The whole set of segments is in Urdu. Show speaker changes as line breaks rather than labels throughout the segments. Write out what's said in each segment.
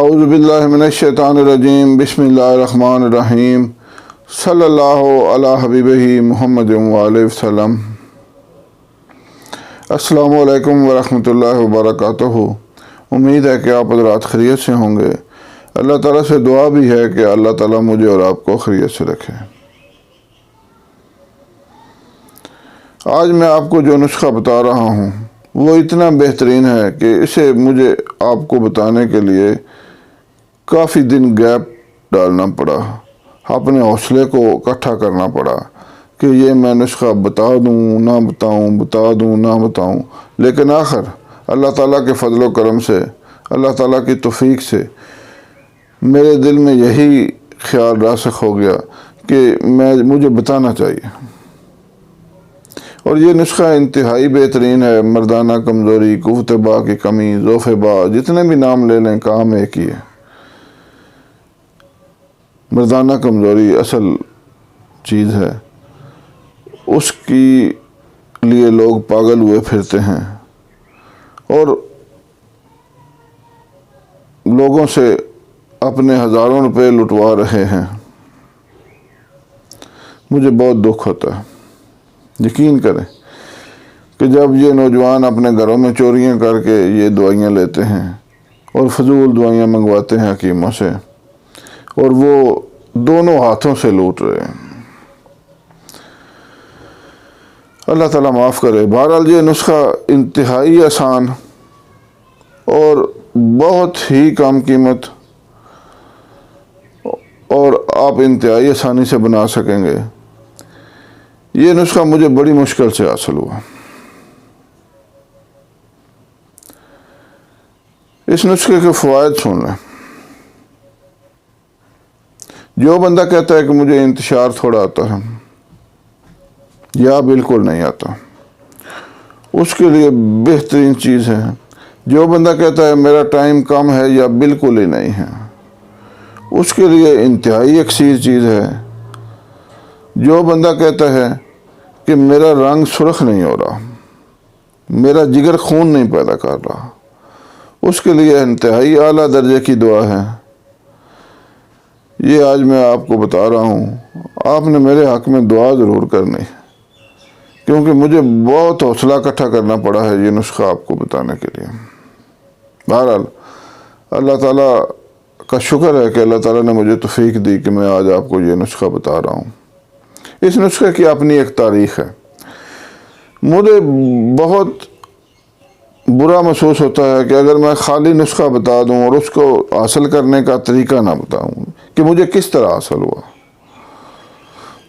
اعوذ باللہ من الشیطان الرجیم بسم اللہ الرحمن الرحیم صلی اللہ علی حبیبہ محمد وآلہ وسلم۔ السلام علیکم ورحمۃ اللہ وبرکاتہ۔ امید ہے کہ آپ حضرات خیریت سے ہوں گے۔ اللہ تعالیٰ سے دعا بھی ہے کہ اللہ تعالیٰ مجھے اور آپ کو خیریت سے رکھے۔ آج میں آپ کو جو نسخہ بتا رہا ہوں وہ اتنا بہترین ہے کہ اسے مجھے آپ کو بتانے کے لیے کافی دن گیپ ڈالنا پڑا، اپنے حوصلے کو اکٹھا کرنا پڑا کہ یہ میں نسخہ بتا دوں نہ بتاؤں، بتا دوں نہ بتاؤں، لیکن آخر اللہ تعالیٰ کے فضل و کرم سے، اللہ تعالیٰ کی توفیق سے میرے دل میں یہی خیال راسخ ہو گیا کہ مجھے بتانا چاہیے۔ اور یہ نسخہ انتہائی بہترین ہے۔ مردانہ کمزوری، قوت با کی کمی، ضعف با، جتنے بھی نام لے لیں کام ایک ہی ہے۔ مردانہ کمزوری اصل چیز ہے، اس کی لیے لوگ پاگل ہوئے پھرتے ہیں اور لوگوں سے اپنے ہزاروں روپے لٹوا رہے ہیں۔ مجھے بہت دکھ ہوتا ہے۔ یقین کریں کہ جب یہ نوجوان اپنے گھروں میں چوریاں کر کے یہ دوائیاں لیتے ہیں اور فضول دوائیاں منگواتے ہیں حکیموں سے، اور وہ دونوں ہاتھوں سے لوٹ رہے ہیں، اللہ تعالیٰ معاف کرے۔ بہرحال یہ نسخہ انتہائی آسان اور بہت ہی کم قیمت اور آپ انتہائی آسانی سے بنا سکیں گے۔ یہ نسخہ مجھے بڑی مشکل سے حاصل ہوا۔ اس نسخے کے فوائد سن لیں۔ جو بندہ کہتا ہے کہ مجھے انتشار تھوڑا آتا ہے یا بالکل نہیں آتا، اس کے لیے بہترین چیز ہے۔ جو بندہ کہتا ہے میرا ٹائم کم ہے یا بالکل ہی نہیں ہے، اس کے لیے انتہائی یکسیر چیز ہے۔ جو بندہ کہتا ہے کہ میرا رنگ سرخ نہیں ہو رہا، میرا جگر خون نہیں پیدا کر رہا، اس کے لیے انتہائی اعلیٰ درجے کی دعا ہے۔ یہ آج میں آپ کو بتا رہا ہوں، آپ نے میرے حق میں دعا ضرور کرنی، کیونکہ مجھے بہت حوصلہ اکٹھا کرنا پڑا ہے یہ نسخہ آپ کو بتانے کے لیے۔ بہرحال اللہ تعالیٰ کا شکر ہے کہ اللہ تعالیٰ نے مجھے توفیق دی کہ میں آج آپ کو یہ نسخہ بتا رہا ہوں۔ اس نسخے کی اپنی ایک تاریخ ہے۔ مجھے بہت برا محسوس ہوتا ہے کہ اگر میں خالی نسخہ بتا دوں اور اس کو حاصل کرنے کا طریقہ نہ بتاؤں کہ مجھے کس طرح حاصل ہوا۔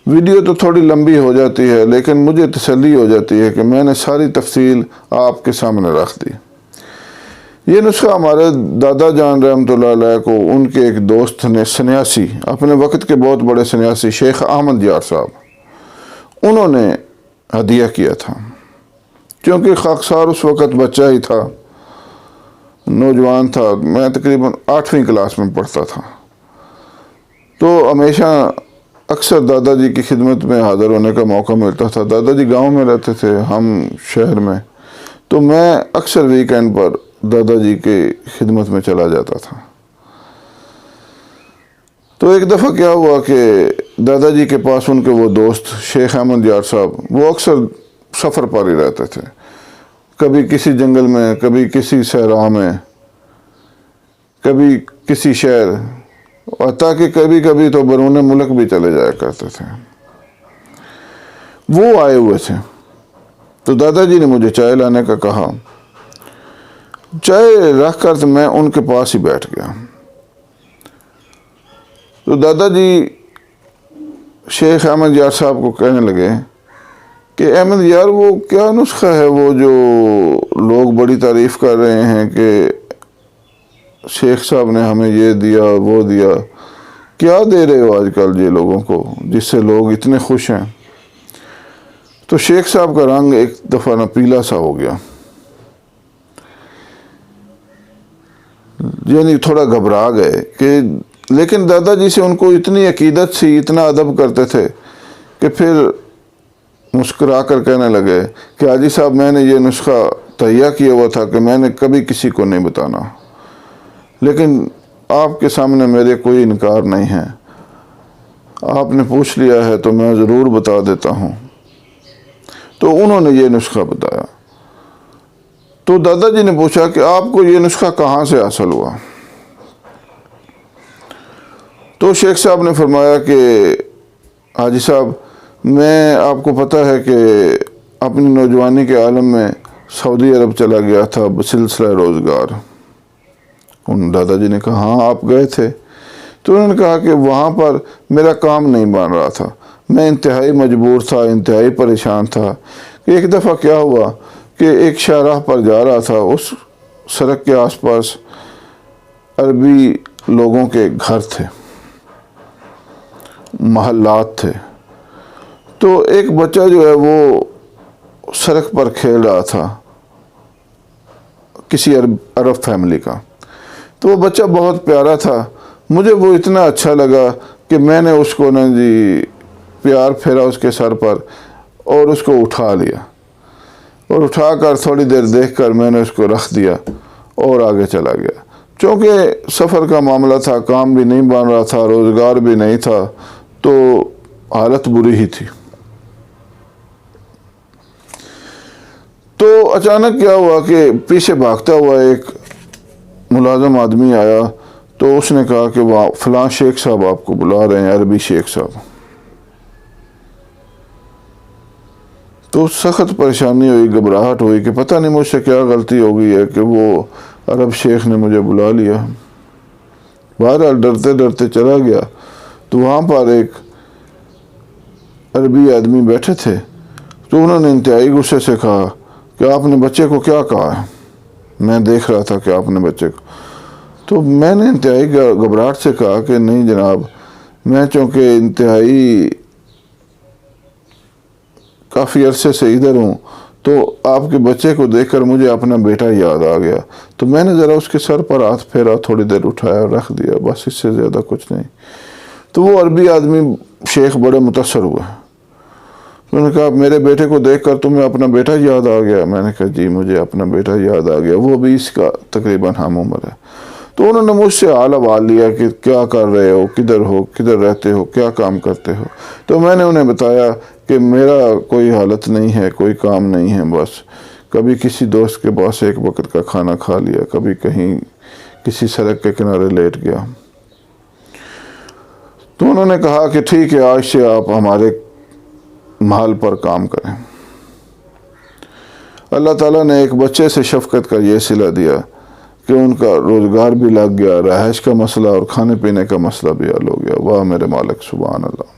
ویڈیو تو تھوڑی لمبی ہو جاتی ہے، لیکن مجھے تسلی ہو جاتی ہے کہ میں نے ساری تفصیل آپ کے سامنے رکھ دی۔ یہ نسخہ ہمارے دادا جان رحمۃ اللہ علیہ کو ان کے ایک دوست نے، سنیاسی، اپنے وقت کے بہت بڑے سنیاسی شیخ احمد یار صاحب، انہوں نے ہدیہ کیا تھا۔ کیونکہ خاکسار اس وقت بچہ ہی تھا، نوجوان تھا، میں تقریباً 8ویں کلاس میں پڑھتا تھا، تو ہمیشہ اکثر دادا جی کی خدمت میں حاضر ہونے کا موقع ملتا تھا۔ دادا جی گاؤں میں رہتے تھے، ہم شہر میں، تو میں اکثر ویکینڈ پر دادا جی کے خدمت میں چلا جاتا تھا۔ تو ایک دفعہ کیا ہوا کہ دادا جی کے پاس ان کے وہ دوست شیخ احمد یار صاحب، وہ اکثر سفر پر ہی رہتے تھے، کبھی کسی جنگل میں، کبھی کسی صحرا میں، کبھی کسی شہر، حتیٰ کہ کبھی کبھی تو بیرون ملک بھی چلے جایا کرتے تھے۔ وہ آئے ہوئے تھے تو دادا جی نے مجھے چائے لانے کا کہا۔ چائے رکھ کر میں ان کے پاس ہی بیٹھ گیا۔ تو دادا جی شیخ احمد یار صاحب کو کہنے لگے کہ احمد یار، وہ کیا نسخہ ہے وہ جو لوگ بڑی تعریف کر رہے ہیں کہ شیخ صاحب نے ہمیں یہ دیا وہ دیا، کیا دے رہے ہو آج کل یہ لوگوں کو جس سے لوگ اتنے خوش ہیں؟ تو شیخ صاحب کا رنگ ایک دفعہ نہ پیلا سا ہو گیا، یعنی تھوڑا گھبرا گئے کہ، لیکن دادا جی سے ان کو اتنی عقیدت سی، اتنا ادب کرتے تھے کہ پھر مسکرا کر کہنے لگے کہ حاجی صاحب، میں نے یہ نسخہ تہیہ کیا ہوا تھا کہ میں نے کبھی کسی کو نہیں بتانا، لیکن آپ کے سامنے میرے کوئی انکار نہیں ہے، آپ نے پوچھ لیا ہے تو میں ضرور بتا دیتا ہوں۔ تو انہوں نے یہ نسخہ بتایا۔ تو دادا جی نے پوچھا کہ آپ کو یہ نسخہ کہاں سے حاصل ہوا؟ تو شیخ صاحب نے فرمایا کہ حاجی صاحب، میں آپ کو پتہ ہے کہ اپنی نوجوانی کے عالم میں سعودی عرب چلا گیا تھا بسلسلہ روزگار۔ ان دادا جی نے کہا ہاں آپ گئے تھے۔ تو انہوں نے کہا کہ وہاں پر میرا کام نہیں بن رہا تھا، میں انتہائی مجبور تھا، انتہائی پریشان تھا کہ ایک دفعہ کیا ہوا کہ ایک شاہراہ پر جا رہا تھا، اس سڑک کے آس پاس عربی لوگوں کے گھر تھے، محلات تھے۔ تو ایک بچہ جو ہے وہ سڑک پر کھیل رہا تھا کسی عرب فیملی کا۔ تو وہ بچہ بہت پیارا تھا، مجھے وہ اتنا اچھا لگا کہ میں نے اس کو پیار پھیرا اس کے سر پر اور اس کو اٹھا لیا، اور اٹھا کر تھوڑی دیر دیکھ کر میں نے اس کو رکھ دیا اور آگے چلا گیا۔ چونکہ سفر کا معاملہ تھا، کام بھی نہیں بن رہا تھا، روزگار بھی نہیں تھا، تو حالت بری ہی تھی۔ تو اچانک کیا ہوا کہ پیچھے بھاگتا ہوا ایک ملازم آدمی آیا، تو اس نے کہا کہ وہ فلاں شیخ صاحب آپ کو بلا رہے ہیں، عربی شیخ صاحب۔ تو سخت پریشانی ہوئی، گھبراہٹ ہوئی کہ پتہ نہیں مجھ سے کیا غلطی ہو گئی ہے کہ وہ عرب شیخ نے مجھے بلا لیا۔ بہرحال ڈرتے ڈرتے چلا گیا، تو وہاں پر ایک عربی آدمی بیٹھے تھے۔ تو انہوں نے انتہائی غصے سے کہا کہ آپ نے بچے کو کیا کہا ہے؟ میں دیکھ رہا تھا کہ آپ نے بچے کو۔ تو میں نے انتہائی گھبراہٹ سے کہا کہ نہیں جناب، میں چونکہ انتہائی کافی عرصے سے ادھر ہوں، تو آپ کے بچے کو دیکھ کر مجھے اپنا بیٹا یاد آ گیا، تو میں نے ذرا اس کے سر پر ہاتھ پھیرا، تھوڑی دیر اٹھایا اور رکھ دیا، بس اس سے زیادہ کچھ نہیں۔ تو وہ عربی آدمی شیخ بڑے متاثر ہوئے، انہوں نے کہا میرے بیٹے کو دیکھ کر تمہیں اپنا بیٹا یاد آ گیا؟ میں نے کہا جی مجھے اپنا بیٹا یاد آ گیا، وہ بھی اس کا تقریباً ہم عمر ہے۔ تو انہوں نے مجھ سے حال احوال لیا کہ کیا کر رہے ہو، کدھر رہتے ہو، کیا کام کرتے ہو۔ تو میں نے انہیں بتایا کہ میرا کوئی حالت نہیں ہے، کوئی کام نہیں ہے، بس کبھی کسی دوست کے پاس ایک وقت کا کھانا کھا لیا، کبھی کہیں کسی سڑک کے کنارے لیٹ گیا۔ تو انہوں نے کہا کہ ٹھیک ہے، آج سے آپ ہمارے محل پر کام کریں۔ اللہ تعالیٰ نے ایک بچے سے شفقت کا یہ صلہ دیا کہ ان کا روزگار بھی لگ گیا، رہائش کا مسئلہ اور کھانے پینے کا مسئلہ بھی حل ہو گیا۔ واہ میرے مالک، سبحان اللہ۔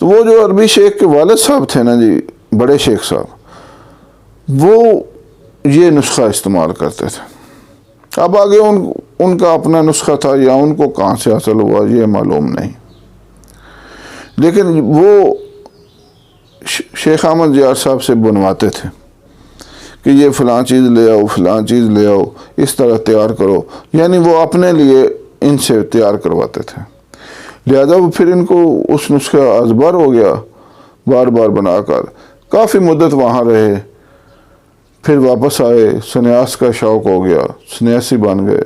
تو وہ جو عربی شیخ کے والد صاحب تھے نا جی، بڑے شیخ صاحب، وہ یہ نسخہ استعمال کرتے تھے۔ اب آگے ان کا اپنا نسخہ تھا یا ان کو کہاں سے حاصل ہوا یہ معلوم نہیں، لیکن وہ شیخ احمد یار صاحب سے بنواتے تھے کہ یہ فلاں چیز لے آؤ، فلاں چیز لے آؤ، اس طرح تیار کرو، یعنی وہ اپنے لیے ان سے تیار کرواتے تھے۔ لہذا وہ پھر ان کو اس نسخہ ازبر ہو گیا، بار بار بنا کر کافی مدت وہاں رہے، پھر واپس آئے، سنیاس کا شوق ہو گیا، سنیاسی بن گئے،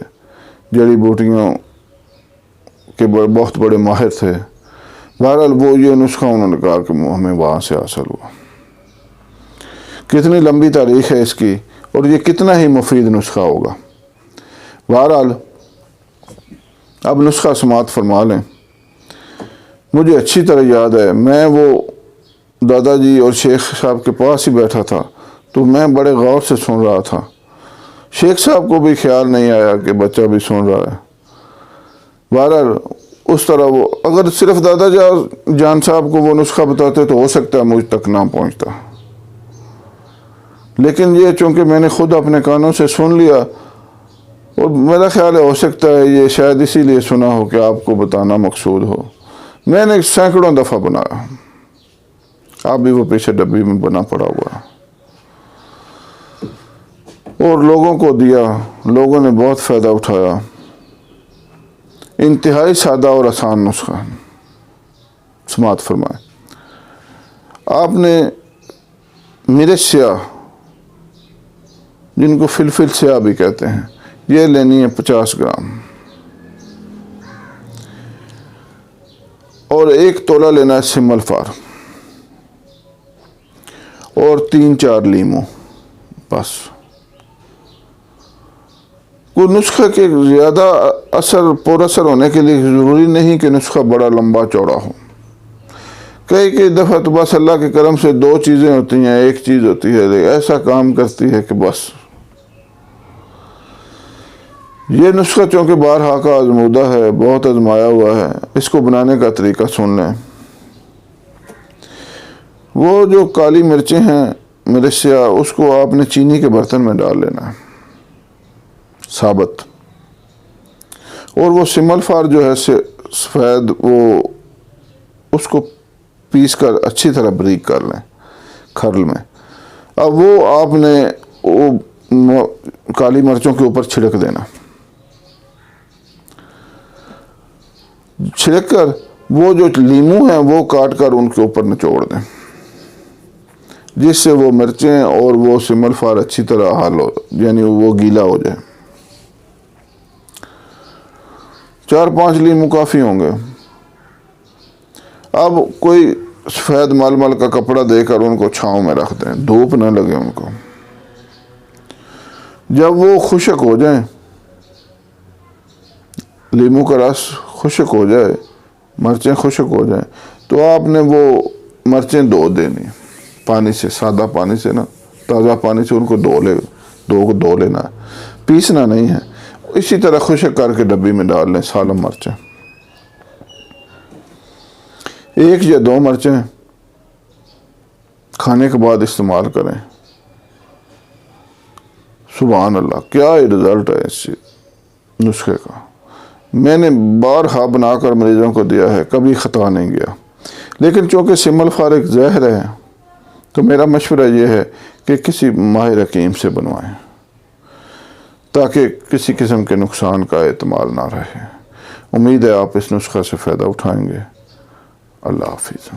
جڑی بوٹیوں کے بہت بڑے ماہر تھے۔ بہرحال وہ یہ نسخہ انہوں نے کہا کہ ہمیں وہاں سے حاصل ہوا۔ کتنی لمبی تاریخ ہے اس کی، اور یہ کتنا ہی مفید نسخہ ہوگا۔ بہرحال اب نسخہ سماعت فرما لیں۔ مجھے اچھی طرح یاد ہے، میں وہ دادا جی اور شیخ صاحب کے پاس ہی بیٹھا تھا، تو میں بڑے غور سے سن رہا تھا۔ شیخ صاحب کو بھی خیال نہیں آیا کہ بچہ بھی سن رہا ہے۔ بہرحال اس طرح وہ اگر صرف دادا جان صاحب کو وہ نسخہ بتاتے تو ہو سکتا ہے مجھ تک نہ پہنچتا، لیکن یہ چونکہ میں نے خود اپنے کانوں سے سن لیا، اور میرا خیال ہے ہو سکتا ہے یہ شاید اسی لیے سنا ہو کہ آپ کو بتانا مقصود ہو۔ میں نے سینکڑوں دفعہ بنایا، آپ بھی وہ پیچھے ڈبی میں بنا پڑا ہوا، اور لوگوں کو دیا، لوگوں نے بہت فائدہ اٹھایا۔ انتہائی سادہ اور آسان نسخہ، سماعت فرمائے۔ آپ نے مرچ سیاہ، جن کو فلفل سیاہ بھی کہتے ہیں، یہ لینی ہے 50 گرام۔ اور 1 تولہ لینا ہے سمل فار اور 3-4 لیمو، بس۔ کوئی نسخہ کے زیادہ پر اثر ہونے کے لیے ضروری نہیں کہ نسخہ بڑا لمبا چوڑا ہو۔ کئی دفعہ تو بس اللہ کے کرم سے 2 چیزیں ہوتی ہیں، ایک چیز ہوتی ہے ایسا کام کرتی ہے کہ بس۔ یہ نسخہ چونکہ بارہا کا آزمودہ ہے، بہت آزمایا ہوا ہے، اس کو بنانے کا طریقہ سن لیں۔ وہ جو کالی مرچیں ہیں مرچیا، اس کو آپ نے چینی کے برتن میں ڈال لینا ہے ثابت، اور وہ سمل فار جو ہے سفید، وہ اس کو پیس کر اچھی طرح بریک کر لیں کھرل میں۔ اب وہ آپ نے وہ کالی مرچوں کے اوپر چھڑک دینا، چھڑک کر وہ جو لیمو ہیں وہ کاٹ کر ان کے اوپر نچوڑ دیں، جس سے وہ مرچیں اور وہ سمل فار اچھی طرح حل ہو، یعنی وہ گیلا ہو جائے۔ 4-5 لیمو کافی ہوں گے۔ اب کوئی سفید مل کا کپڑا دے کر ان کو چھاؤں میں رکھ دیں، دھوپ نہ لگے ان کو۔ جب وہ خشک ہو جائیں، لیمو کا رس خشک ہو جائے، مرچیں خشک ہو جائیں، تو آپ نے وہ مرچیں دھو دینی پانی سے، سادہ پانی سے نا، تازہ پانی سے ان کو دھو لینا ہے، پیسنا نہیں ہے۔ اسی طرح خشک کر کے ڈبی میں ڈال لیں سالم مرچیں، 1 یا 2 مرچیں کھانے کے بعد استعمال کریں۔ سبحان اللہ، کیا رزلٹ ہے اس نسخے کا۔ میں نے بارہا بنا کر مریضوں کو دیا ہے، کبھی خطا نہیں گیا۔ لیکن چونکہ سمل فار ایک زہر ہے، تو میرا مشورہ یہ ہے کہ کسی ماہر حکیم سے بنوائیں، تاکہ کسی قسم کے نقصان کا احتمال نہ رہے۔ امید ہے آپ اس نسخہ سے فائدہ اٹھائیں گے۔ اللہ حافظ۔